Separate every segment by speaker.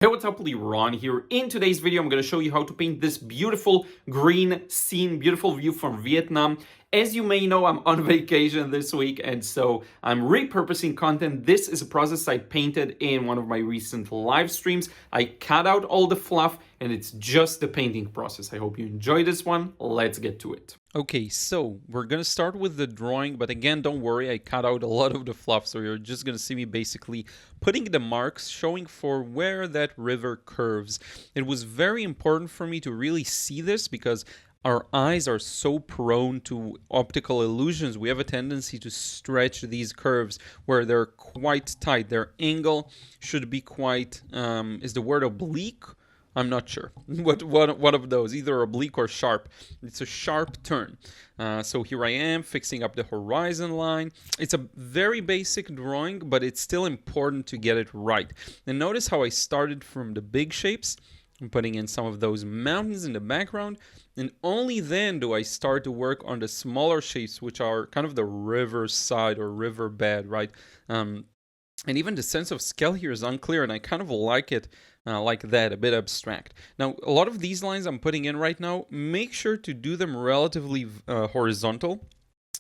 Speaker 1: Hey, what's up, Liron here. In today's video, I'm going to show you how to paint this beautiful green scene, beautiful view from Vietnam. As you may know, I'm on vacation this week, and so I'm repurposing content. This is a process I painted in one of my recent live streams. I cut out all the fluff, and it's just the painting process. I hope you enjoy this one. Let's get to it. Okay, so we're gonna start with the drawing, but again, don't worry, I cut out a lot of the fluff, so you're just gonna see me basically putting the marks, showing for where that river curves. It was very important for me to really see this because our eyes are so prone to optical illusions. We have a tendency to stretch these curves where they're quite tight. Their angle should be quite, is the word oblique? I'm not sure. What of those? Either oblique or sharp. It's a sharp turn. So here I am fixing up the horizon line. It's a very basic drawing, but it's still important to get it right. And notice how I started from the big shapes. I'm putting in some of those mountains in the background. And only then do I start to work on the smaller shapes, which are kind of the river side or riverbed, right? And even the sense of scale here is unclear, and I kind of like it like that, a bit abstract. Now, a lot of these lines I'm putting in right now, make sure to do them relatively horizontal.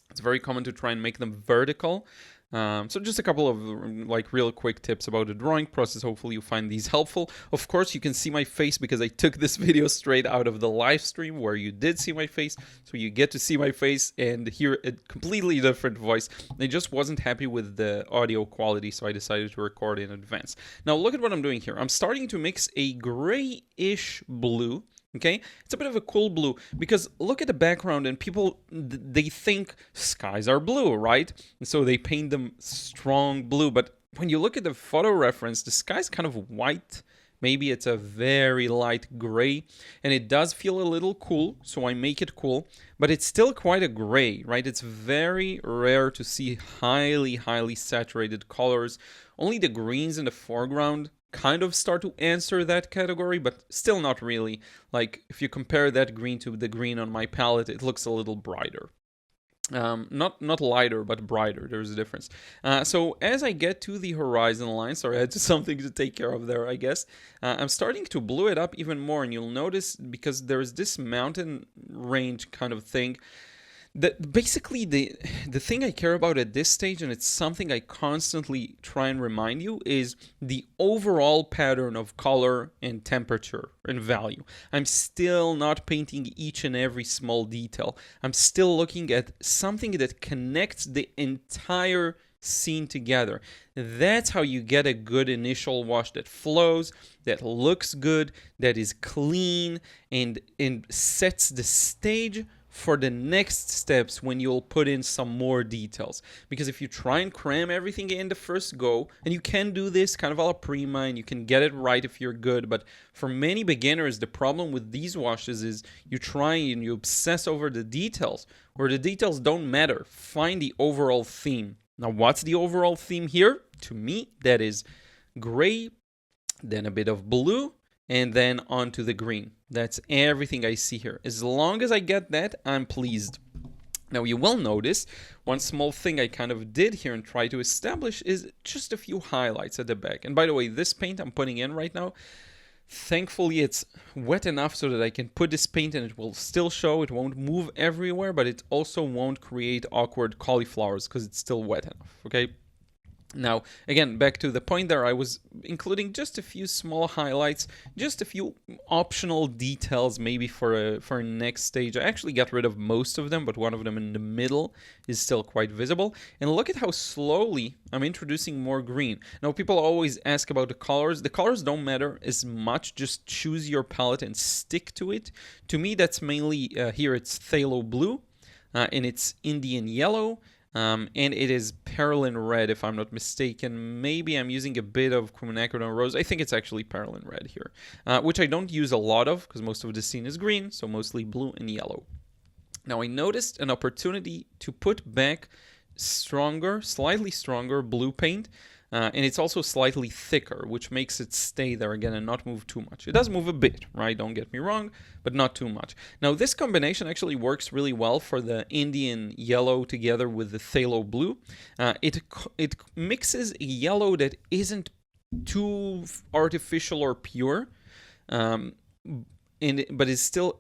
Speaker 1: It's very common to try and make them vertical. So just a couple of like real quick tips about the drawing process. Hopefully you find these helpful. Of course, you can see my face because I took this video straight out of the live stream where you did see my face. So you get to see my face and hear a completely different voice. I just wasn't happy with the audio quality, so I decided to record in advance. Now look at what I'm doing here. I'm starting to mix a grayish blue. Okay, it's a bit of a cool blue because look at the background and people, they think skies are blue, right? And so they paint them strong blue. But when you look at the photo reference, the sky's kind of white. Maybe it's a very light gray, and it does feel a little cool, so I make it cool, but it's still quite a gray, right? It's very rare to see highly saturated colors. Only the greens in the foreground kind of start to answer that category, but still not really. Like, if you compare that green to the green on my palette, it looks a little brighter. Not lighter, but brighter. There's a difference. So as I get to the horizon line, sorry, I had something to take care of there, I guess. I'm starting to blue it up even more, and you'll notice because there's this mountain range kind of thing. Basically, the thing I care about at this stage, and it's something I constantly try and remind you, is the overall pattern of color and temperature and value. I'm still not painting each and every small detail. I'm still looking at something that connects the entire scene together. That's how you get a good initial wash that flows, that looks good, that is clean, and sets the stage for the next steps when you'll put in some more details. Because if you try and cram everything in the first go, and you can do this kind of a la prima, and you can get it right if you're good, but for many beginners, the problem with these washes is you try and you obsess over the details, where the details don't matter. Find the overall theme. Now, what's the overall theme here? To me, that is gray, then a bit of blue, and then onto the green. That's everything I see here. As long as I get that, I'm pleased. Now, you will notice one small thing I kind of did here and try to establish is just a few highlights at the back. And by the way, this paint I'm putting in right now, thankfully it's wet enough so that I can put this paint and it will still show. It won't move everywhere, but it also won't create awkward cauliflowers because it's still wet enough, okay? Now, again, back to the point there, I was including just a few small highlights, just a few optional details maybe for a next stage. I actually got rid of most of them, but one of them in the middle is still quite visible. And look at how slowly I'm introducing more green. Now, people always ask about the colors. The colors don't matter as much. Just choose your palette and stick to it. To me, that's mainly, here it's phthalo blue, and it's Indian yellow. And it is Perlin red, if I'm not mistaken. Maybe I'm using a bit of Quinacridone Rose. I think it's actually Perlin red here, which I don't use a lot of because most of the scene is green, so mostly blue and yellow. Now, I noticed an opportunity to put back stronger, slightly stronger blue paint. And it's also slightly thicker, which makes it stay there again and not move too much. It does move a bit, right? Don't get me wrong, but not too much. Now, this combination actually works really well for the Indian yellow together with the phthalo blue. It mixes a yellow that isn't too artificial or pure, um, but is still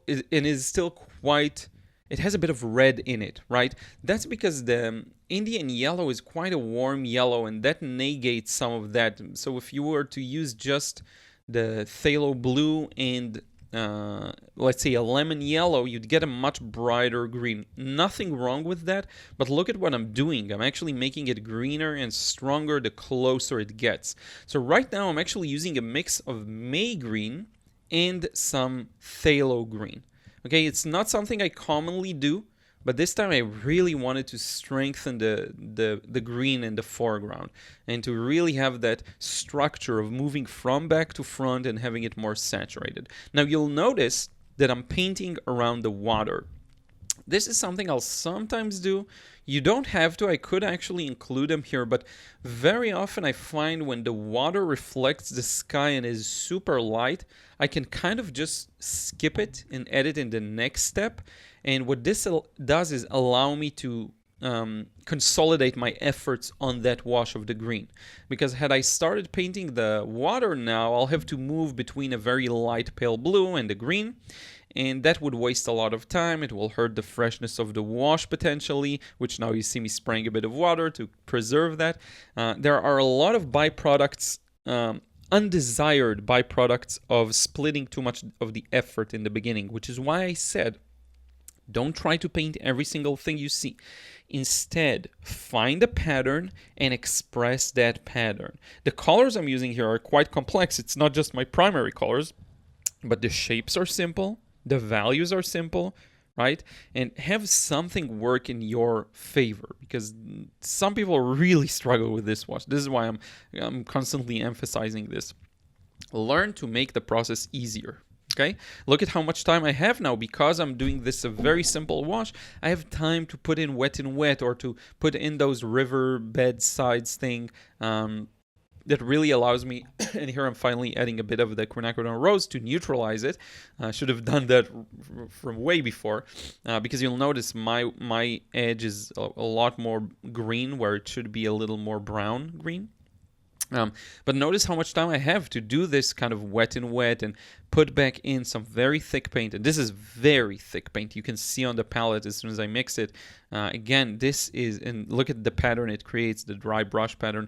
Speaker 1: quite. It has a bit of red in it, right? That's because the Indian yellow is quite a warm yellow, and that negates some of that. So if you were to use just the phthalo blue and let's say a lemon yellow, you'd get a much brighter green. Nothing wrong with that, but look at what I'm doing. I'm actually making it greener and stronger the closer it gets. So right now I'm actually using a mix of May green and some phthalo green. Okay, it's not something I commonly do, but this time I really wanted to strengthen the green in the foreground and to really have that structure of moving from back to front and having it more saturated. Now you'll notice that I'm painting around the water. This is something I'll sometimes do. You don't have to. I could actually include them here, but very often I find when the water reflects the sky and is super light, I can kind of just skip it and edit in the next step. And what this does is allow me to consolidate my efforts on that wash of the green. Because had I started painting the water now, I'll have to move between a very light pale blue and the green. And that would waste a lot of time. It will hurt the freshness of the wash potentially, which now you see me spraying a bit of water to preserve that. There are a lot of byproducts, undesired byproducts of splitting too much of the effort in the beginning, which is why I said, don't try to paint every single thing you see. Instead, find a pattern and express that pattern. The colors I'm using here are quite complex. It's not just my primary colors, but the shapes are simple. The values are simple, right? And have something work in your favor, because some people really struggle with this wash. This is why I'm constantly emphasizing this. Learn to make the process easier. Okay, look at how much time I have now. Because I'm doing this a very simple wash, I have time to put in wet in wet, or to put in those river bed sides thing. That really allows me, and here I'm finally adding a bit of the Quinacridone Rose to neutralize it. I should have done that from way before, because you'll notice my edge is a lot more green where it should be a little more brown green. But notice how much time I have to do this kind of wet in wet and put back in some very thick paint. And this is very thick paint. You can see on the palette as soon as I mix it. Again, this is, and look at the pattern it creates, the dry brush pattern.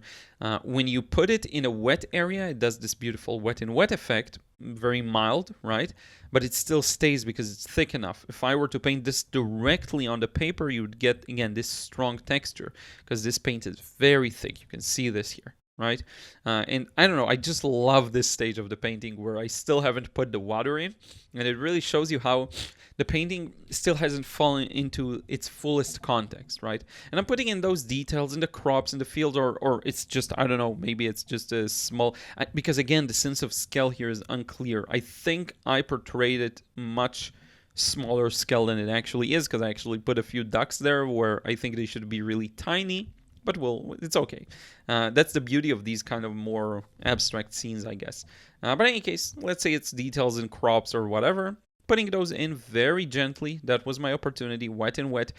Speaker 1: When you put it in a wet area, it does this beautiful wet in wet effect, very mild, right? But it still stays because it's thick enough. If I were to paint this directly on the paper, you would get, again, this strong texture because this paint is very thick. You can see this here. Right? And I don't know, I just love this stage of the painting where I still haven't put the water in, and it really shows you how the painting still hasn't fallen into its fullest context, right? And I'm putting in those details in the crops in the field, or it's just, I don't know, maybe it's just a small, because again, the sense of scale here is unclear. I think I portrayed it much smaller scale than it actually is, because I actually put a few ducks there where I think they should be really tiny. But it's okay. That's the beauty of these kind of more abstract scenes, I guess. But in any case, let's say it's details in crops or whatever. Putting those in very gently. That was my opportunity, wet and wet.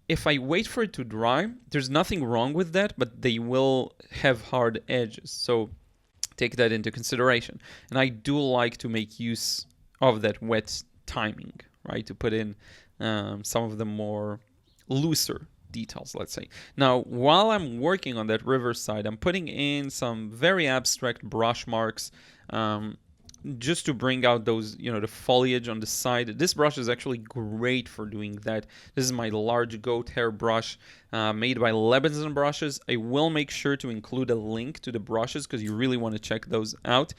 Speaker 1: If I wait for it to dry, there's nothing wrong with that, but they will have hard edges. So take that into consideration. And I do like to make use of that wet timing, right? To put in some of the more looser details, let's say. Now, while I'm working on that riverside, I'm putting in some very abstract brush marks just to bring out those, the foliage on the side. This brush is actually great for doing that. This is my large goat hair brush made by Lebenzon Brushes. I will make sure to include a link to the brushes because you really want to check those out.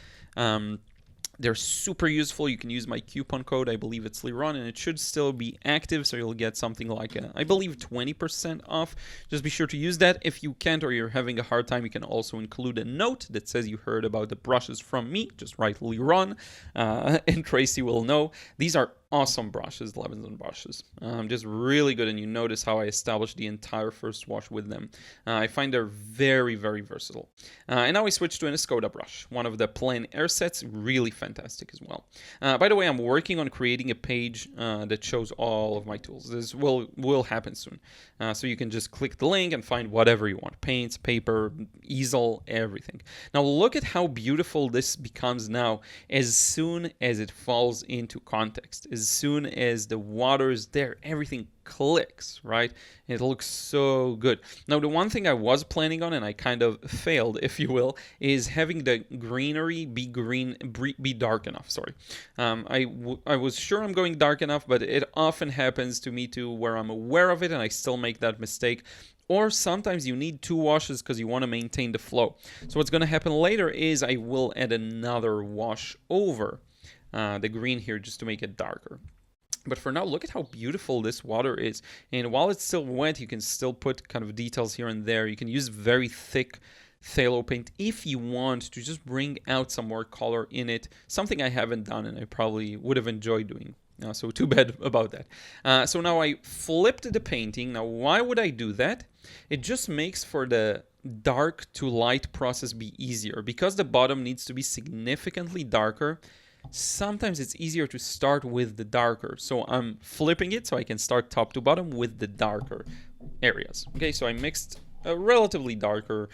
Speaker 1: They're super useful. You can use my coupon code. I believe it's Liron, and it should still be active, so you'll get something like, I believe, 20% off. Just be sure to use that. If you can't or you're having a hard time, you can also include a note that says you heard about the brushes from me. Just write Liron, and Tracy will know. These are awesome brushes, Lebenzon Brushes. Just really good, and you notice how I established the entire first wash with them. I find they're very, very versatile. And now we switch to an Escoda brush, one of the Plein-Air sets, really fantastic as well. By the way, I'm working on creating a page that shows all of my tools. This will happen soon. So you can just click the link and find whatever you want. Paints, paper, easel, everything. Now look at how beautiful this becomes now as soon as it falls into context. As soon as the water is there, everything clicks, right? It looks so good. Now, the one thing I was planning on, and I kind of failed, if you will, is having the greenery be dark enough. Sorry. I was sure I'm going dark enough, but it often happens to me too, where I'm aware of it and I still make that mistake. Or sometimes you need 2 washes because you want to maintain the flow. So what's going to happen later is I will add another wash over the green here just to make it darker. But for now, look at how beautiful this water is. And while it's still wet, you can still put kind of details here and there. You can use very thick phthalo paint if you want to just bring out some more color in it. Something I haven't done and I probably would have enjoyed doing. So too bad about that. So now I flipped the painting. Now, why would I do that? It just makes for the dark to light process be easier. Because the bottom needs to be significantly darker, sometimes it's easier to start with the darker. So I'm flipping it so I can start top to bottom with the darker areas. Okay, so I mixed a relatively darker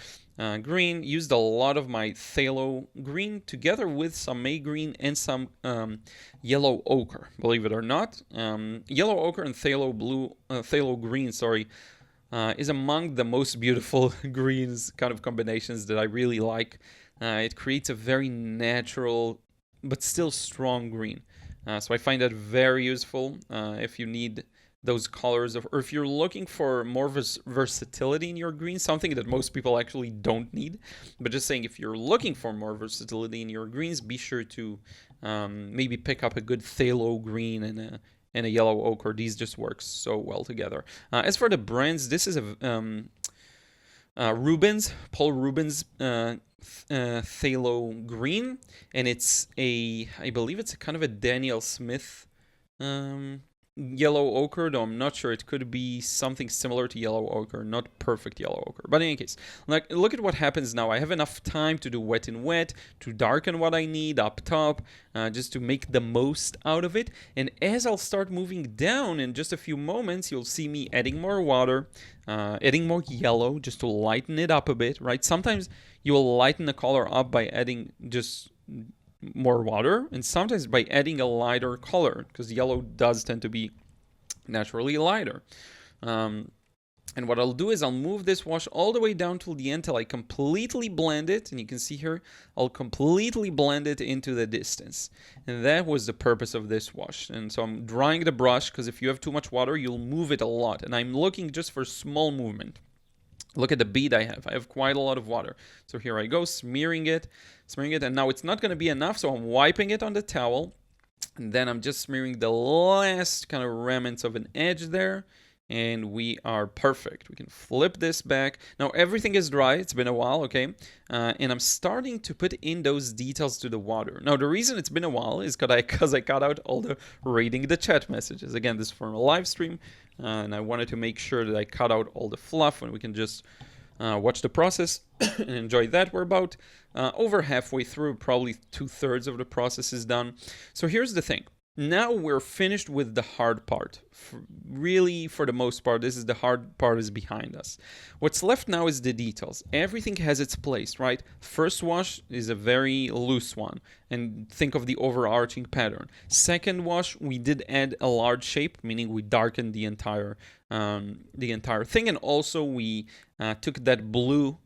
Speaker 1: green, used a lot of my phthalo green together with some May green and some yellow ochre, believe it or not. Yellow ochre and phthalo green, is among the most beautiful greens kind of combinations that I really like. It creates a very natural but still strong green. So I find that very useful if you need those colors, or if you're looking for more versatility in your green, something that most people actually don't need. But just saying, if you're looking for more versatility in your greens, be sure to maybe pick up a good phthalo green and a yellow ochre. These just work so well together. As for the brands, this is a Rubens, Paul Rubens phthalo green, and it's I believe it's a kind of a Daniel Smith yellow ochre, though I'm not sure. It could be something similar to yellow ochre, not perfect yellow ochre. But in any case, look at what happens now. I have enough time to do wet in wet, to darken what I need up top, just to make the most out of it. And as I'll start moving down in just a few moments, you'll see me adding more water, adding more yellow just to lighten it up a bit, right? Sometimes you will lighten the color up by adding just more water, and sometimes by adding a lighter color, because yellow does tend to be naturally lighter. And what I'll do is I'll move this wash all the way down till the end till I completely blend it, and you can see here I'll completely blend it into the distance. And that was the purpose of this wash. And so I'm drying the brush, because if you have too much water you'll move it a lot, and I'm looking just for small movement. Look at the bead I have. I have quite a lot of water. So here I go, smearing it, and now it's not going to be enough, so I'm wiping it on the towel, and then I'm just smearing the last kind of remnants of an edge there, and we are perfect. We can flip this back. Now everything is dry. It's been a while, okay? And I'm starting to put in those details to the water. Now the reason it's been a while is because I cut out all the reading the chat messages. Again, this is from a live stream, and I wanted to make sure that I cut out all the fluff and we can just watch the process and enjoy that. We're about over halfway through, probably 2/3 of the process is done. So here's the thing. Now we're finished with the hard part. Really, for the most part, the hard part is behind us. What's left now is the details. Everything has its place, right? First wash is a very loose one, and think of the overarching pattern. Second wash, we did add a large shape, meaning we darkened the entire thing, and also we took that blue.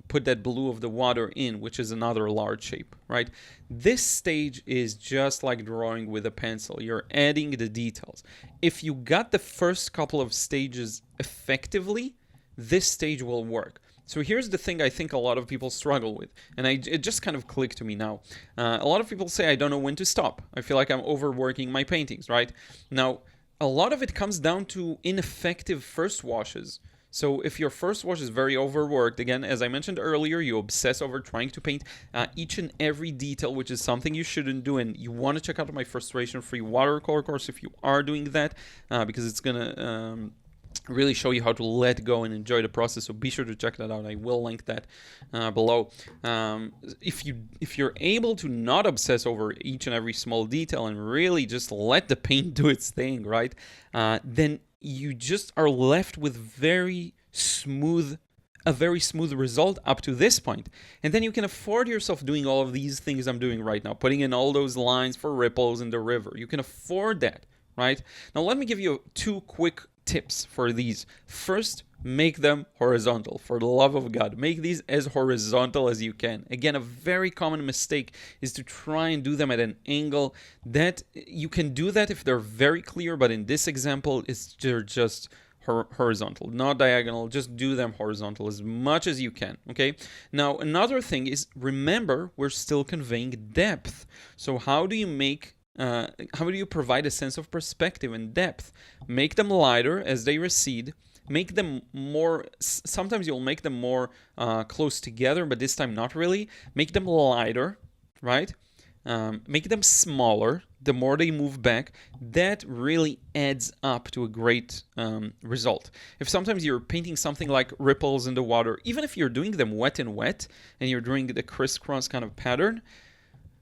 Speaker 1: Put that blue of the water in, which is another large shape, right? This stage is just like drawing with a pencil. You're adding the details. If you got the first couple of stages effectively, this stage will work. So here's the thing I think a lot of people struggle with, and it just kind of clicked to me now. A lot of people say, I don't know when to stop. I feel like I'm overworking my paintings, right? Now, a lot of it comes down to ineffective first washes. So if your first wash is very overworked, again, as I mentioned earlier, you obsess over trying to paint each and every detail, which is something you shouldn't do, and you want to check out my frustration-free watercolor course if you are doing that, because it's gonna really show you how to let go and enjoy the process. So be sure to check that out. I will link that below. If you're able to not obsess over each and every small detail and really just let the paint do its thing, right? Then you just are left with a very smooth result up to this point. And then you can afford yourself doing all of these things I'm doing right now, putting in all those lines for ripples in the river. You can afford that, right? Now let me give you 2 quick tips for these. First, make them horizontal. For the love of God, make these as horizontal as you can. Again, a very common mistake is to try and do them at an angle. That you can do that if they're very clear, but in this example, they're just horizontal, not diagonal. Just do them horizontal as much as you can. Okay. Now, another thing is, remember, we're still conveying depth. So how do you provide a sense of perspective and depth? Make them lighter as they recede. Make them more, sometimes you'll make them more close together, but this time not really. Make them lighter, right? Make them smaller the more they move back. That really adds up to a great result. If sometimes you're painting something like ripples in the water, even if you're doing them wet and wet, and you're doing the crisscross kind of pattern,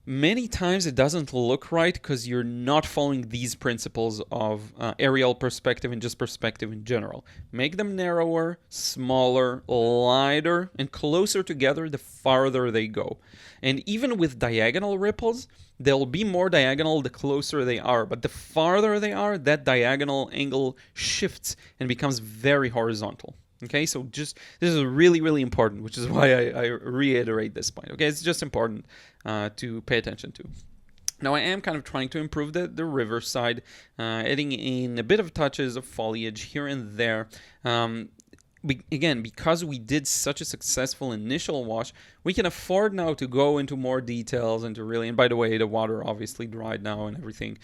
Speaker 1: many times it doesn't look right because you're not following these principles of aerial perspective and just perspective in general. Make them narrower, smaller, lighter, and closer together the farther they go. And even with diagonal ripples, they'll be more diagonal the closer they are, but the farther they are, that diagonal angle shifts and becomes very horizontal. Okay, so just this is really, really important, which is why I reiterate this point. Okay, it's just important to pay attention to. Now, I am kind of trying to improve the river side, adding in a bit of touches of foliage here and there. Again, because we did such a successful initial wash, we can afford now to go into more details and to really, and by the way, the water obviously dried now and everything.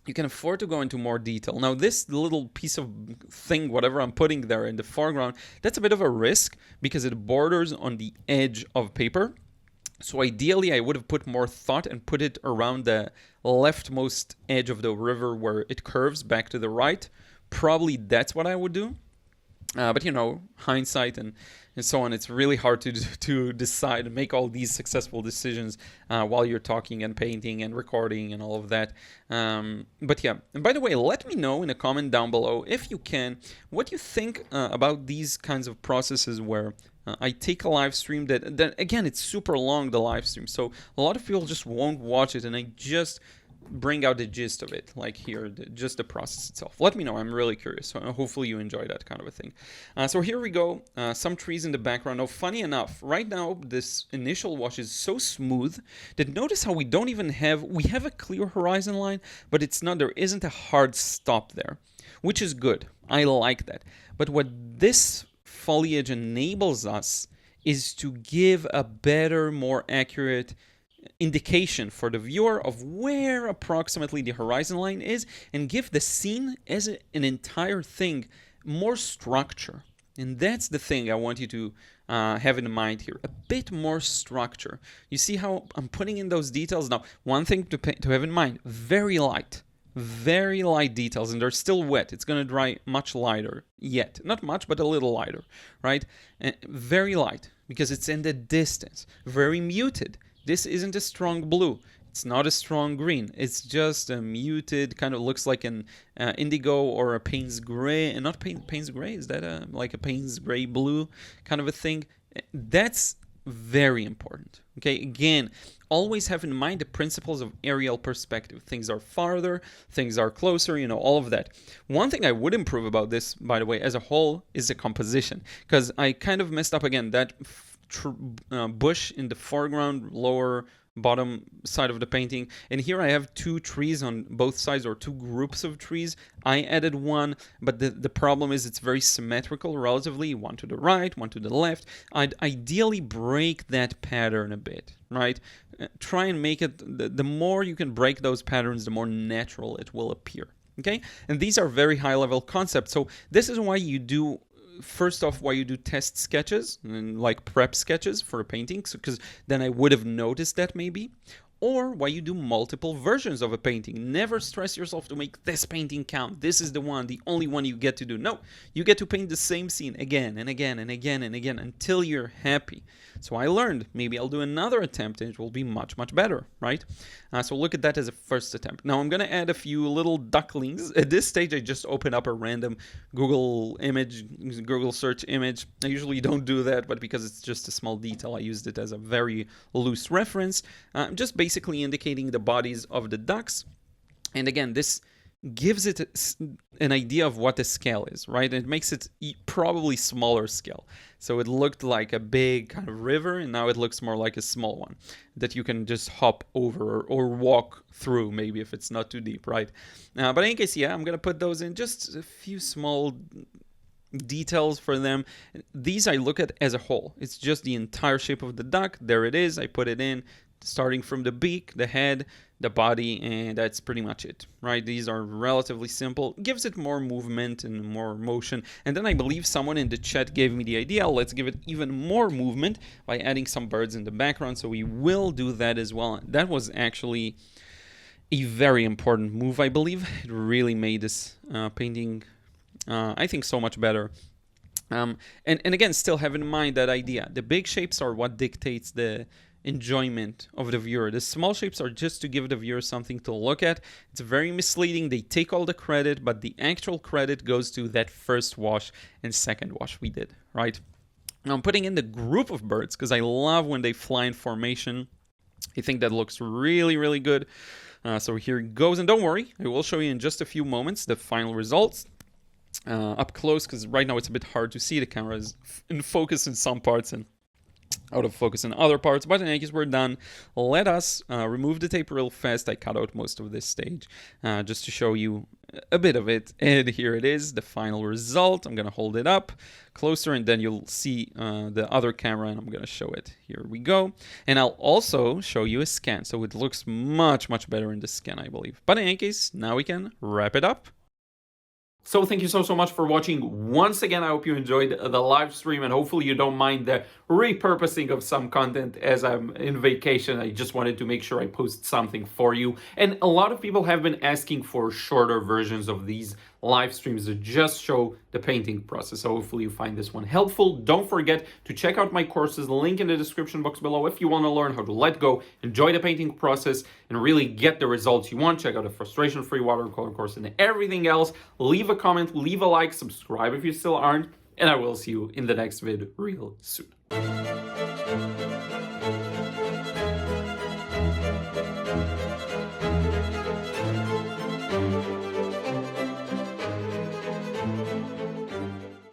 Speaker 1: You can afford to go into more detail. Now, this little piece of thing, whatever I'm putting there in the foreground, that's a bit of a risk because it borders on the edge of paper. So ideally, I would have put more thought and put it around the leftmost edge of the river where it curves back to the right. Probably that's what I would do. But, you know, hindsight and so on, it's really hard to decide and make all these successful decisions while you're talking and painting and recording and all of that. But yeah, and by the way, let me know in a comment down below, if you can, what you think about these kinds of processes where I take a live stream that again, it's super long, the live stream. So a lot of people just won't watch it, and I just bring out the gist of it, like here, just the process itself. Let me know, I'm really curious. So hopefully you enjoy that kind of a thing. So here we go, some trees in the background. Now, funny enough, right now this initial wash is so smooth that notice how we don't even we have a clear horizon line, but it's not, there isn't a hard stop there, which is good. I like that. But what this foliage enables us is to give a better, more accurate indication for the viewer of where approximately the horizon line is, and give the scene as an entire thing more structure. And that's the thing I want you to have in mind here, a bit more structure. You see how I'm putting in those details? Now, one thing to have in mind, very light details, and they're still wet. It's going to dry much lighter yet. Not much, but a little lighter, right? Very light, because it's in the distance. Very muted. This isn't a strong blue. It's not a strong green. It's just a muted, kind of looks like an indigo or a Payne's gray. And not Payne's gray, is that like a Payne's gray blue kind of a thing? That's very important. Okay, again, always have in mind the principles of aerial perspective. Things are farther, things are closer, you know, all of that. One thing I would improve about this, by the way, as a whole, is the composition. Because I kind of messed up again. That bush in the foreground, lower bottom side of the painting, and here I have 2 trees on both sides, or 2 groups of trees. I added one, but the problem is it's very symmetrical relatively, one to the right, one to the left. I'd ideally break that pattern a bit, right? Try and make it, the more you can break those patterns, the more natural it will appear. Okay, and these are very high level concepts, so this is why you do first off, why you do test sketches and like prep sketches for a painting, because then I would have noticed that maybe. Or why you do multiple versions of a painting. Never stress yourself to make this painting count. This is the one, the only one you get to do. No, you get to paint the same scene again and again and again and again until you're happy. So I learned, maybe I'll do another attempt and it will be much, much better, right? So look at that as a first attempt. Now I'm gonna add a few little ducklings. At this stage, I just open up a random Google search image. I usually don't do that, but because it's just a small detail, I used it as a very loose reference. Just basically indicating the bodies of the ducks. And again, this gives it an idea of what the scale is, right? It makes it probably smaller scale. So it looked like a big kind of river, and now it looks more like a small one that you can just hop over or walk through, maybe if it's not too deep, right? But in any case, yeah, I'm gonna put those in, just a few small details for them. These I look at as a whole. It's just the entire shape of the duck. There it is. I put it in, starting from the beak, the head, the body, and that's pretty much it, right? These are relatively simple. Gives it more movement and more motion. And then I believe someone in the chat gave me the idea, let's give it even more movement by adding some birds in the background. So we will do that as well. That was actually a very important move, I believe. It really made this painting, I think, so much better. And again, still have in mind that idea. The big shapes are what dictates the enjoyment of the viewer. The small shapes are just to give the viewer something to look at. It's very misleading. They take all the credit, but the actual credit goes to that first wash and second wash we did, right? Now I'm putting in the group of birds because I love when they fly in formation. I think that looks really, really good. So here it goes. And don't worry, I will show you in just a few moments the final results. Up close, because right now it's a bit hard to see. The camera is in focus in some parts and out of focus in other parts, but in any case, we're done. Let us remove the tape real fast. I cut out most of this stage just to show you a bit of it, and here it is, the final result. I'm gonna hold it up closer and then you'll see the other camera, and I'm gonna show it. Here we go. And I'll also show you a scan, so it looks much, much better in the scan, I believe. But in any case, now we can wrap it up. So thank you so much for watching. Once again, I hope you enjoyed the live stream, and hopefully you don't mind the repurposing of some content as I'm in vacation. I just wanted to make sure I post something for you. And a lot of people have been asking for shorter versions of these live streams that just show the painting process. So hopefully you find this one helpful. Don't forget to check out my courses, link in the description box below if you want to learn how to let go, enjoy the painting process, and really get the results you want. Check out a frustration-free watercolor course and everything else. Leave a comment, leave a like, subscribe if you still aren't, and I will see you in the next vid real soon.